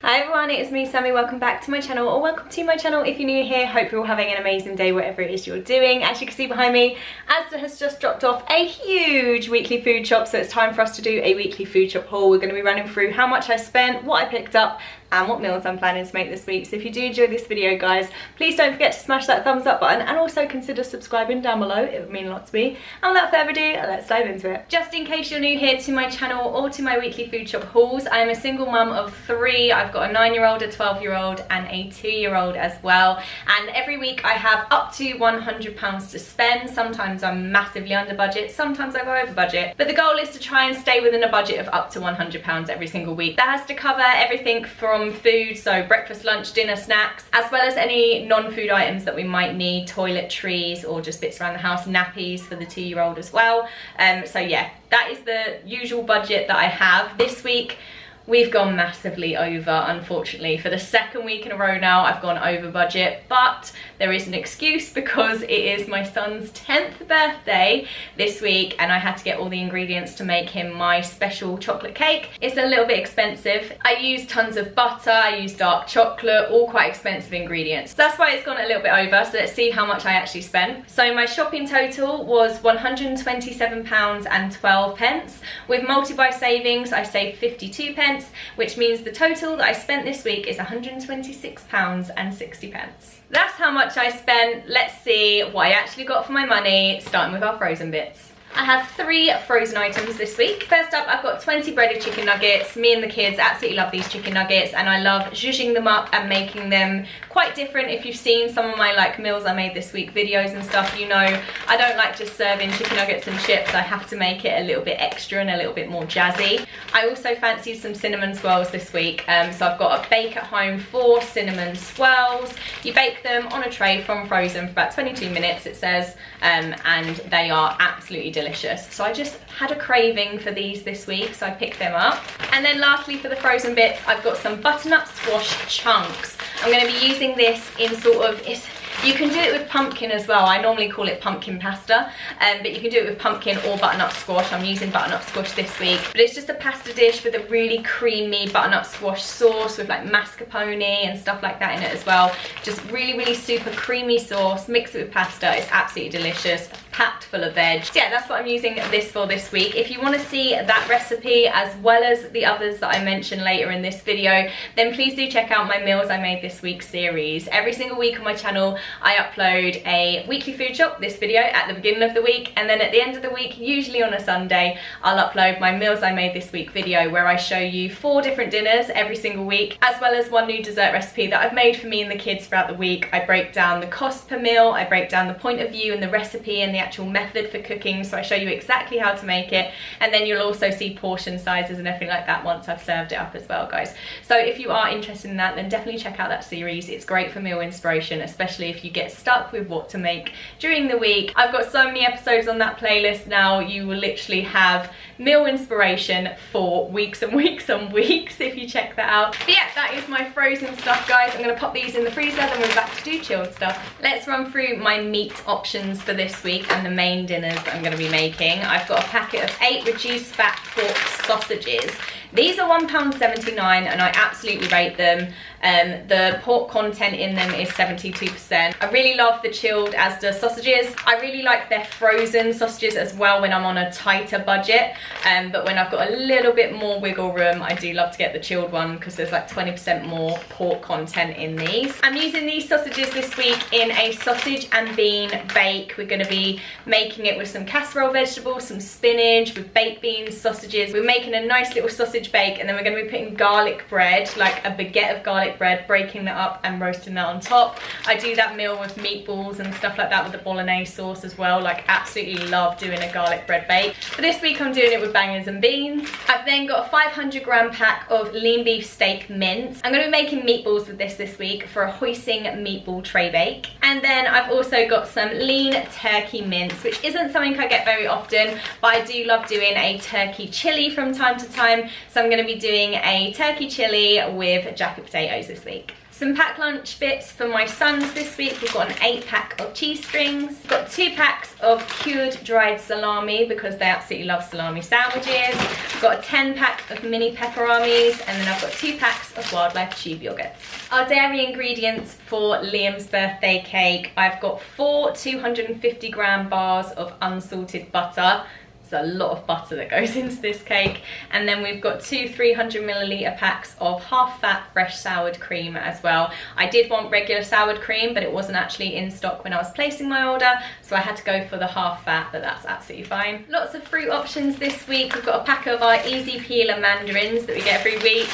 Hi everyone, it's me Sammy. Welcome back to my channel, or welcome to my channel if you're new here. Hope you're all having an amazing day whatever it is you're doing. As you can see behind me, Asda has just dropped off a huge weekly food shop, so it's time for us to do a weekly food shop haul. We're going to be running through how much I spent, what I picked up, and what meals I'm planning to make this week. So if you do enjoy this video, guys, please don't forget to smash that thumbs up button and also consider subscribing down below. It would mean a lot to me. And without further ado, let's dive into it. Just in case you're new here to my channel or to my weekly food shop hauls, I am a single mum of 3. I've got a 9-year-old, a 12-year-old and a 2-year-old as well. And every week I have up to £100 to spend. Sometimes I'm massively under budget, sometimes I go over budget. But the goal is to try and stay within a budget of up to £100 every single week. That has to cover everything from food, so breakfast, lunch, dinner, snacks, as well as any non-food items that we might need, toiletries or just bits around the house, nappies for the 2-year-old as well. So yeah, that is the usual budget that I have. This week we've gone massively over, unfortunately. For the second week in a row now, I've gone over budget, but there is an excuse because it is my son's 10th birthday this week and I had to get all the ingredients to make him my special chocolate cake. It's a little bit expensive. I used tons of butter, I used dark chocolate, all quite expensive ingredients. So that's why it's gone a little bit over, so let's see how much I actually spent. So my shopping total was £127.12. With multi-buy savings, I saved 52p, which means the total that I spent this week is £126.60. That's how much I spent. Let's see what I actually got for my money, starting with our frozen bits. I have 3 frozen items this week. First up, I've got 20 breaded chicken nuggets. Me and the kids absolutely love these chicken nuggets and I love zhuzhing them up and making them quite different. If you've seen some of my meals I made this week videos and stuff, you know I don't like just serving chicken nuggets and chips. I have to make it a little bit extra and a little bit more jazzy. I also fancied some cinnamon swirls this week, so I've got a bake at home 4 cinnamon swirls. You bake them on a tray from frozen for about 22 minutes it says, and they are absolutely delicious. So I just had a craving for these this week, so I picked them up. And then lastly, for the frozen bits, I've got some butternut squash chunks. I'm going to be using this in you can do it with pumpkin as well. I normally call it pumpkin pasta, but you can do it with pumpkin or butternut squash. I'm using butternut squash this week. But it's just a pasta dish with a really creamy butternut squash sauce with mascarpone and stuff like that in it as well. Just really, really super creamy sauce. Mix it with pasta. It's absolutely delicious. Packed full of veg. So yeah, that's what I'm using this for this week. If you want to see that recipe as well as the others that I mention later in this video, then please do check out my Meals I Made This Week series. Every single week on my channel, I upload a weekly food shop, this video, at the beginning of the week, and then at the end of the week, usually on a Sunday, I'll upload my Meals I Made This Week video where I show you 4 different dinners every single week, as well as 1 new dessert recipe that I've made for me and the kids throughout the week. I break down the cost per meal, I break down the point of view and the recipe and the actual method for cooking, so I show you exactly how to make it, and then you'll also see portion sizes and everything like that once I've served it up as well, guys. So if you are interested in that, then definitely check out that series. It's great for meal inspiration, especially if you get stuck with what to make during the week. I've got so many episodes on that playlist now. You will literally have meal inspiration for weeks and weeks and weeks if you check that out. But yeah, that is my frozen stuff, guys. I'm going to pop these in the freezer, then we're back to do chilled stuff. Let's run through my meat options for this week and the main dinners that I'm going to be making. I've got a packet of 8 reduced fat pork sausages. These are £1.79 and I absolutely rate them. The pork content in them is 72%. I really love the chilled Asda sausages. I really like their frozen sausages as well when I'm on a tighter budget, but when I've got a little bit more wiggle room, I do love to get the chilled one because there's 20% more pork content in these. I'm using these sausages this week in a sausage and bean bake. We're going to be making it with some casserole vegetables, some spinach, with baked beans, sausages. We're making a nice little sausage bake, and then we're going to be putting garlic bread, like a baguette of garlic bread, breaking that up and roasting that on top. I do that meal with meatballs and stuff like that with the bolognese sauce as well. Absolutely love doing a garlic bread bake. For this week I'm doing it with bangers and beans. I've then got a 500g pack of lean beef steak mince. I'm going to be making meatballs with this week for a hoisin meatball tray bake. And then I've also got some lean turkey mince, which isn't something I get very often, but I do love doing a turkey chili from time to time. So I'm going to be doing a turkey chili with jacket potatoes this week. Some packed lunch bits for my sons this week. We've got an 8-pack of cheese strings. We've got 2 packs of cured dried salami because they absolutely love salami sandwiches. I've got a 10-pack of mini pepperonis, and then I've got 2 packs of Wildlife tube yogurts. Our dairy ingredients for Liam's birthday cake. I've got 4 250-gram bars of unsalted butter. There's a lot of butter that goes into this cake. And then we've got 2 300ml packs of half-fat fresh soured cream as well. I did want regular soured cream, but it wasn't actually in stock when I was placing my order, so I had to go for the half-fat, but that's absolutely fine. Lots of fruit options this week. We've got a pack of our easy peeler mandarins that we get every week.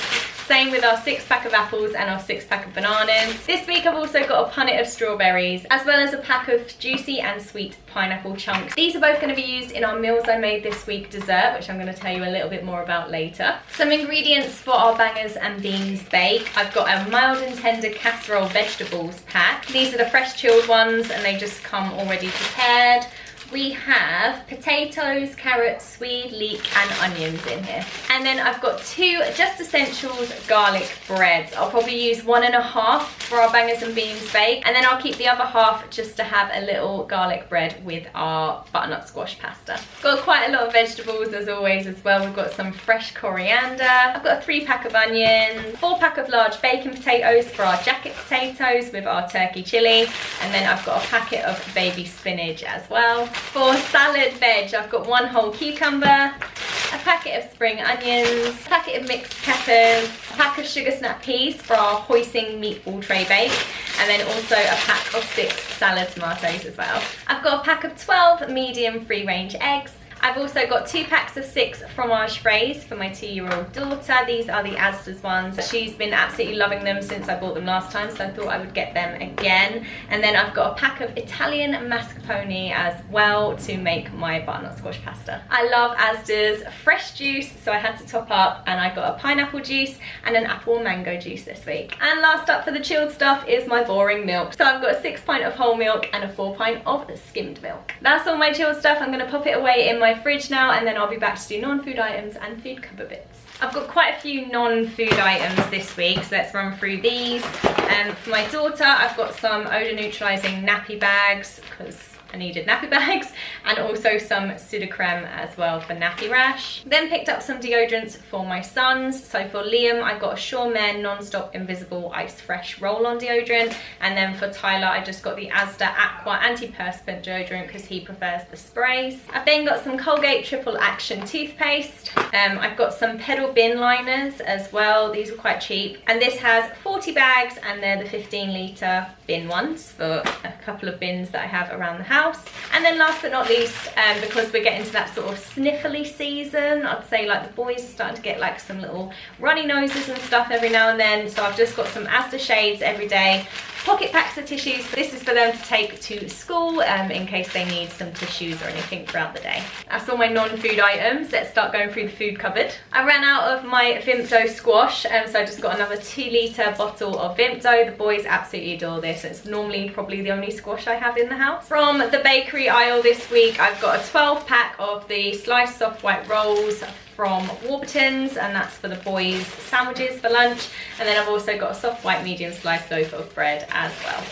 Same with our 6-pack of apples and our 6-pack of bananas. This week I've also got a punnet of strawberries, as well as a pack of juicy and sweet pineapple chunks. These are both going to be used in our meals I made this week dessert, which I'm going to tell you a little bit more about later. Some ingredients for our bangers and beans bake. I've got a mild and tender casserole vegetables pack. These are the fresh chilled ones and they just come already prepared. We have potatoes, carrots, swede, leek and onions in here. And then I've got 2 Just Essentials garlic breads. I'll probably use 1.5 for our bangers and beans bake, and then I'll keep the other half just to have a little garlic bread with our butternut squash pasta. Got quite a lot of vegetables as always as well. We've got some fresh coriander. I've got a 3-pack of onions, 4-pack of large bacon potatoes for our jacket potatoes with our turkey chili, and then I've got a packet of baby spinach as well. For salad veg, I've got 1 whole cucumber, a packet of spring onions, a packet of mixed peppers, a pack of sugar snap peas for our hoisin meatball tray bake, and then also a pack of 6 salad tomatoes as well. I've got a pack of 12 medium free range eggs. I've also got 2 packs of 6 fromage fraise for my 2-year-old daughter. These are the Asda's ones. She's been absolutely loving them since I bought them last time, so I thought I would get them again. And then I've got a pack of Italian mascarpone as well to make my butternut squash pasta. I love Asda's fresh juice, so I had to top up, and I got a pineapple juice and an apple mango juice this week. And last up for the chilled stuff is my boring milk. So I've got a 6-pint of whole milk and a 4-pint of skimmed milk. That's all my chilled stuff. I'm going to pop it away in my fridge now, and then I'll be back to do non-food items and food cupboard bits. I've got quite a few non-food items this week, so let's run through these. For my daughter, I've got some odor neutralizing nappy bags because I needed nappy bags, and also some Sudocrem as well for nappy rash. Then picked up some deodorants for my sons. So for Liam, I got a Shaw Men Non-Stop Invisible Ice Fresh Roll-On deodorant, and then for Tyler, I just got the Asda Aqua Antiperspirant deodorant because he prefers the sprays. I've then got some Colgate Triple Action toothpaste. I've got some pedal bin liners as well. These were quite cheap, and this has 40 bags, and they're the 15-litre bin ones for a couple of bins that I have around the house. And then last but not least, because we're getting to that sort of sniffly season, I'd say like the boys are starting to get like some little runny noses and stuff every now and then, so I've just got some Asda shades every day, pocket packs of tissues. This is for them to take to school in case they need some tissues or anything throughout the day. That's all my non-food items. Let's start going through the food cupboard. I ran out of my Vimto squash, so I just got another 2-litre bottle of Vimto. The boys absolutely adore this. It's normally probably the only squash I have in the house. From the bakery aisle this week, I've got a 12-pack of the sliced soft white rolls from Warburton's, and that's for the boys' sandwiches for lunch. And then I've also got a soft white medium sliced loaf of bread as well.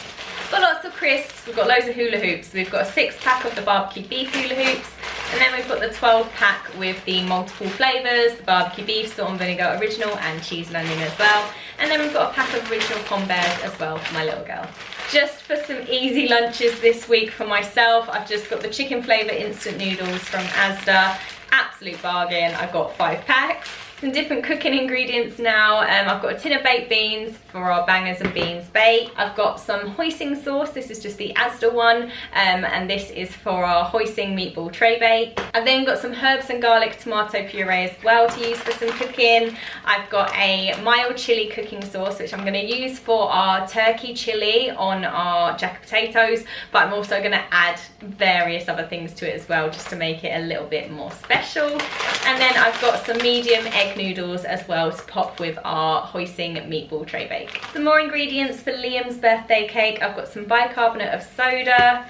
Got lots of crisps. We've got loads of hula hoops. We've got a 6-pack of the barbecue beef hula hoops, and then we've got the 12-pack with the multiple flavours, the barbecue beef, salt and vinegar original, and cheese and onion as well. And then we've got a pack of original Combears as well for my little girl. Just for some easy lunches this week for myself, I've just got the chicken flavour instant noodles from Asda. Absolute bargain. I've got 5 packs. Some different cooking ingredients now. I've got a tin of baked beans for our bangers and beans bake. I've got some hoisin sauce. This is just the Asda one, and this is for our hoisin meatball tray bake. I've then got some herbs and garlic tomato puree as well to use for some cooking. I've got a mild chili cooking sauce, which I'm going to use for our turkey chili on our jacket potatoes, but I'm also going to add various other things to it as well, just to make it a little bit more special. And then I've got some medium egg noodles as well to pop with our hoisin meatball tray bake. Some more ingredients for Liam's birthday cake. I've got some bicarbonate of soda,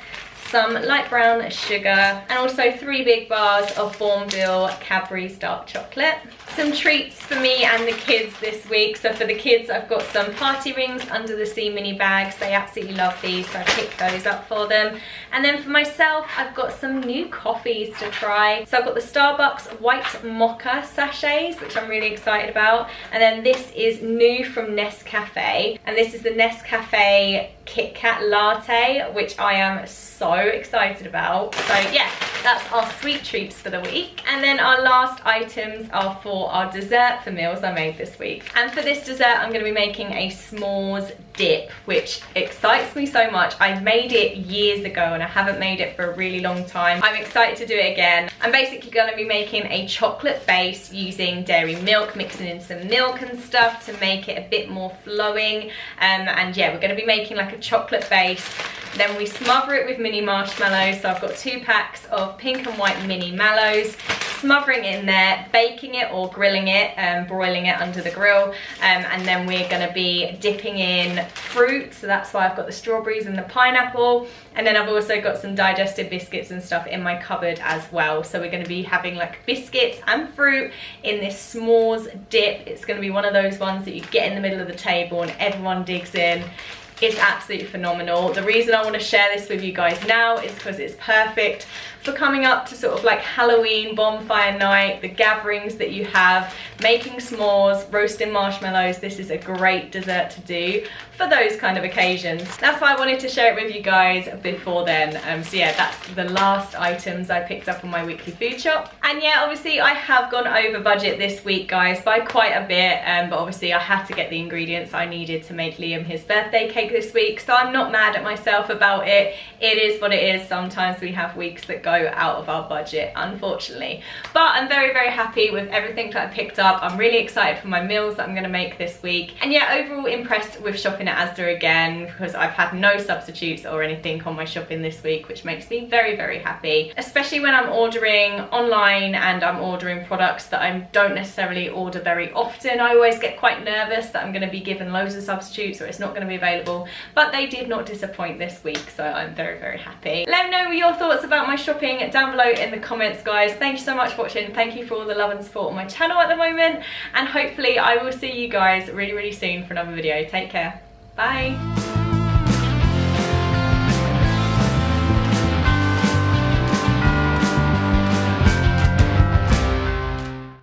some light brown sugar, and also 3 big bars of Bournville Cadbury's dark chocolate. Some treats for me and the kids this week. So for the kids, I've got some party rings under the sea mini bags. They absolutely love these, so I picked those up for them. And then for myself, I've got some new coffees to try. So I've got the Starbucks white mocha sachets, which I'm really excited about. And then this is new from Nescafe, and this is the Nescafe Kit Kat latte, which I am so excited about. So yeah, that's our sweet treats for the week. And then our last items are for our dessert for meals I made this week. And for this dessert, I'm going to be making a s'mores dip, which excites me so much. I made it years ago and I haven't made it for a really long time. I'm excited to do it again. I'm basically going to be making a chocolate base using dairy milk, mixing in some milk and stuff to make it a bit more flowing. And yeah, we're going to be making like a chocolate base. Then we smother it with mini marshmallows. So I've got 2 packs of pink and white mini mallows, smothering in there, baking it or grilling it, broiling it under the grill. And then we're going to be dipping in fruit. So that's why I've got the strawberries and the pineapple. And then I've also got some digestive biscuits and stuff in my cupboard as well. So we're going to be having like biscuits and fruit in this s'mores dip. It's going to be one of those ones that you get in the middle of the table and everyone digs in. It's absolutely phenomenal. The reason I want to share this with you guys now is because it's perfect for coming up to sort of like Halloween bonfire night, the gatherings that you have, making s'mores, roasting marshmallows. This is a great dessert to do for those kind of occasions. That's why I wanted to share it with you guys before then. So yeah, that's the last items I picked up on my weekly food shop. And yeah, obviously I have gone over budget this week, guys, by quite a bit. But obviously I had to get the ingredients I needed to make Liam his birthday cake this week. So I'm not mad at myself about it. It is what it is. Sometimes we have weeks that go out of our budget, unfortunately. But I'm very, very happy with everything that I picked up. I'm really excited for my meals that I'm going to make this week. And yeah, overall impressed with shopping at Asda again, because I've had no substitutes or anything on my shopping this week, which makes me very, very happy. Especially when I'm ordering online and I'm ordering products that I don't necessarily order very often. I always get quite nervous that I'm going to be given loads of substitutes or it's not going to be available. But they did not disappoint this week, so I'm very, very happy. Let me know your thoughts about my shopping down below in the comments, guys. Thank you so much for watching. Thank you for all the love and support on my channel at the moment, and hopefully I will see you guys really, really soon for another video. Take care. Bye.